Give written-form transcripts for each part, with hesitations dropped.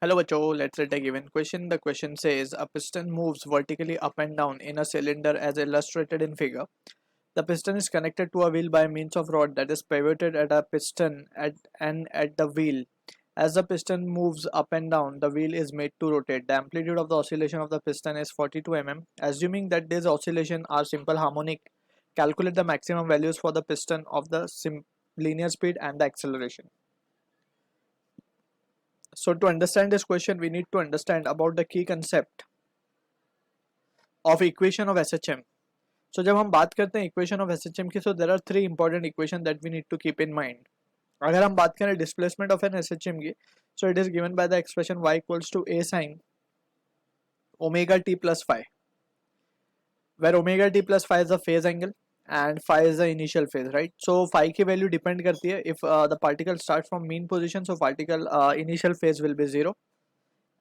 Hello बच्चों, let's read a given question. The question says a piston moves vertically up and down in a cylinder as illustrated in figure. The piston is connected to a wheel by means of rod that is pivoted at a piston at the wheel. As the piston moves up and down, the wheel is made to rotate. The amplitude of the oscillation of the piston is 42 mm. Assuming that these oscillations are simple harmonic, calculate the maximum values for the piston of the linear speed and the acceleration. So to understand this question, we need to understand about the key concept of equation of SHM. So जब हम बात करते हैं equation of SHM की, so there are three important equation that we need to keep in mind. अगर हम बात करें displacement of an SHM की, so it is given by the expression y equals to a sin omega t plus phi, where omega t plus phi is the phase angle and phi is the initial phase, right? So phi की value depend करती है if the particle starts from mean position, so particle initial phase will be 0,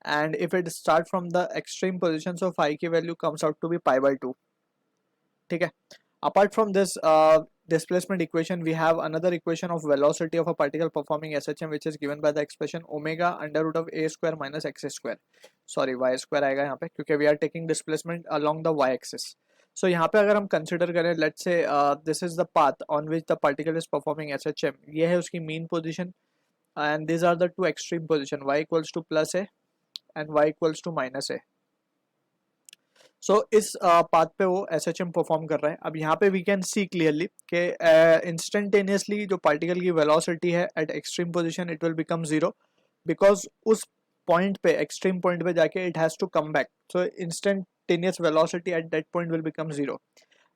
and if it start from the extreme position, so phi की value comes out to be pi by 2. ठीक है. Apart from this displacement equation, we have another equation of velocity of a particle performing SHM, which is given by the expression omega under root of a square minus x square. Sorry, y square आएगा यहाँ पे क्योंकि we are taking displacement along the y axis. So यहाँ पे अगर हम consider करें, let's say this is the path on which the particle is performing SHM. ये है उसकी mean position and these are the two extreme position, y equals to plus a and y equals to minus a. सो इस path पे वो SHM perform कर रहा है. अब यहाँ पे वी कैन सी क्लियरली कि इंस्टेंटेनियसली जो पार्टिकल की वेलोसिटी है at extreme position it will become zero, because उस पॉइंट पे एक्सट्रीम पॉइंट पे जाके it has to come back. So instantaneous velocity at that point will become zero.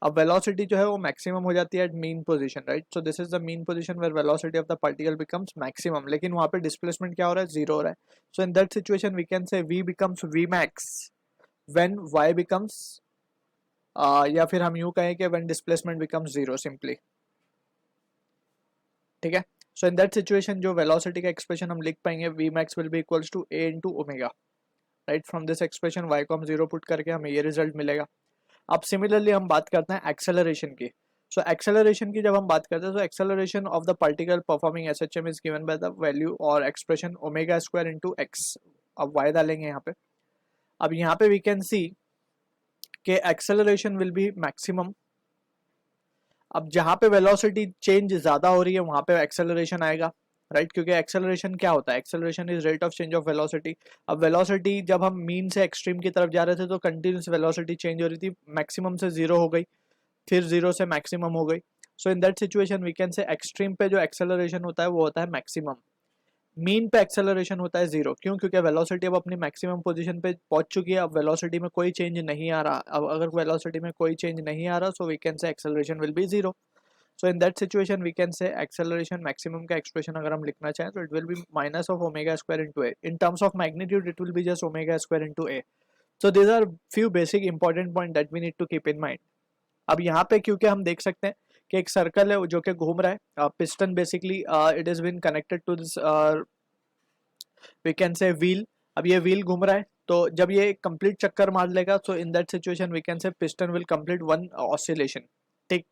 अब velocity जो है वो मैक्सिमम हो जाती है at mean position, right? So this is the mean position where velocity of the particle becomes maximum, लेकिन वहाँ पे डिस्प्लेसमेंट क्या हो रहा है? जीरो हो रहा है. So in that situation we can say v becomes v max when y becomes या फिर हम यूं कहें कि when displacement becomes zero simply. ठीक है. सो इन दैट सिचुएशन जो वेलोसिटी का एक्सप्रेशन हम लिख पाएंगे v max will be equals to a into omega, right? From this expression y को हम जीरो पुट करके हमें ये रिजल्ट मिलेगा. अब सिमिलरली हम बात करते हैं एक्सेलरेशन की. सो एक्सेलरेशन की जब हम बात करते हैं तो acceleration of the particle performing SHM is given by the value और expression omega square into x. अब y डालेंगे यहाँ पे. अब यहाँ पे वी कैन सी कि एक्सेलरेशन विल बी मैक्सिमम. अब जहाँ पे वेलोसिटी चेंज ज्यादा हो रही है वहां पे एक्सेलरेशन आएगा, राइट? क्योंकि एक्सेलरेशन क्या होता है? Acceleration is rate of change of velocity. अब वेलोसिटी जब हम मीन से एक्सट्रीम की तरफ जा रहे थे तो कंटिन्यूस वेलोसिटी चेंज हो रही थी, मैक्सिमम से जीरो हो गई, फिर जीरो से मैक्सिमम हो गई. So in that situation we can say extreme पे जो एक्सेलरेशन होता है वो होता है मैक्सिमम. मीन पे एक्सेलरेशन होता है जीरो. क्यों? क्योंकि वेलोसिटी अब अपनी मैक्सिमम पोजीशन पे पहुंच चुकी है. अब वेलोसिटी में कोई चेंज नहीं आ रहा. अब अगर वेलोसिटी में कोई चेंज नहीं आ रहा, so we can say acceleration will be zero. So in that situation we can say acceleration maximum का एक्सप्रेशन अगर हम लिखना चाहें तो it will be minus of omega square into A. In terms of magnitude it will be just omega square into A. So these are few basic important point that we need to keep in mind. अब यहाँ पे क्योंकि हम देख सकते हैं कि एक सर्कल है जो कि घूम रहा है. Piston basically it is been connected to this we can say wheel. अब ये व्हील घूम रहा है तो जब ये कंप्लीट चक्कर मार लेगा so in that situation we can say piston will complete one oscillation. ठीक.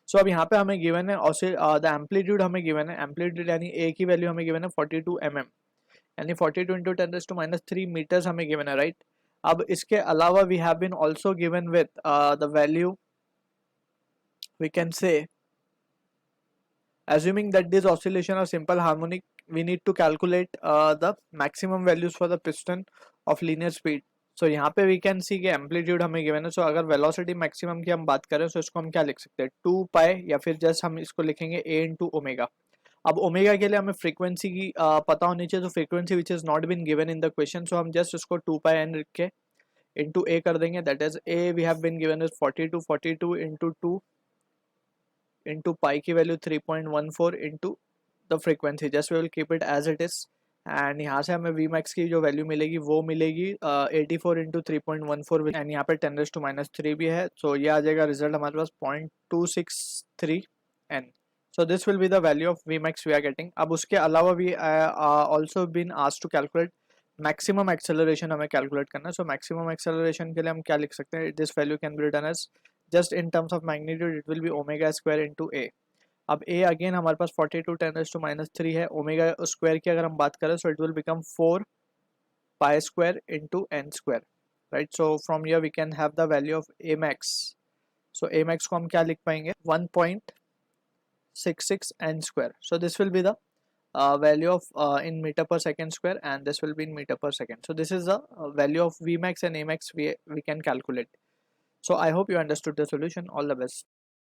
सो अब यहाँ पे हमें गिवन है द एम्पलीट्यूड हमें गिवन है. एम्पलीट्यूड यानी ए की वैल्यू हमें गिवन है 42 mm, यानी 42 इंटू 10⁻³ मीटर्स हमें गिवन है, राइट? अब इसके अलावा we have been also given with the value we can say assuming that these oscillation are simple harmonic, we need to calculate the maximum values for the piston of linear speed. So यहाँ पे we can see कि amplitude हमें given है. So अगर velocity maximum की हम बात करें तो इसको हम क्या लिख सकते हैं? 2 पाई, या फिर जस्ट हम इसको लिखेंगे a into omega. अब ओमेगा के लिए हमें फ्रीक्वेंसी की पता होनी चाहिए. तो frequency which is not been given in the question, so हम जस्ट इसको 2 पाई एन लिख के इंटू ए कर देंगे. That is A we have been given is 42 into 2 into pi की value 3.14 into the frequency. Just we will keep it as it is. And यहाँ से हमें Vmax की जो वैल्यू मिलेगी वो मिलेगी 84 इंटू 3.14 एंड यहाँ पे 10⁻³ भी है. सो ये आ जाएगा रिजल्ट हमारे पास 0.263 n. So this will be the value of Vmax we are getting. अब उसके अलावा भी also been asked to calculate maximum acceleration हमें कैलकुलेट करना है. सो मैक्सिमम एक्सेलरेशन के लिए हम क्या लिख सकते हैं? This value can be written as just in terms of magnitude it will be omega square into a. अब a अगेन हमारे पास 42 10⁻³ है. ओमेगा स्क्वायर की अगर हम बात करें so it will become 4 pi square into n square, right? So from here we can have the value of a max. So a max को हम क्या लिख पाएंगे 1.66 n square. So this will be the value of in meter per second square, and this will be in meter per second. So this is the value of Vmax and Amax we can calculate. So I hope you understood the solution. All the best.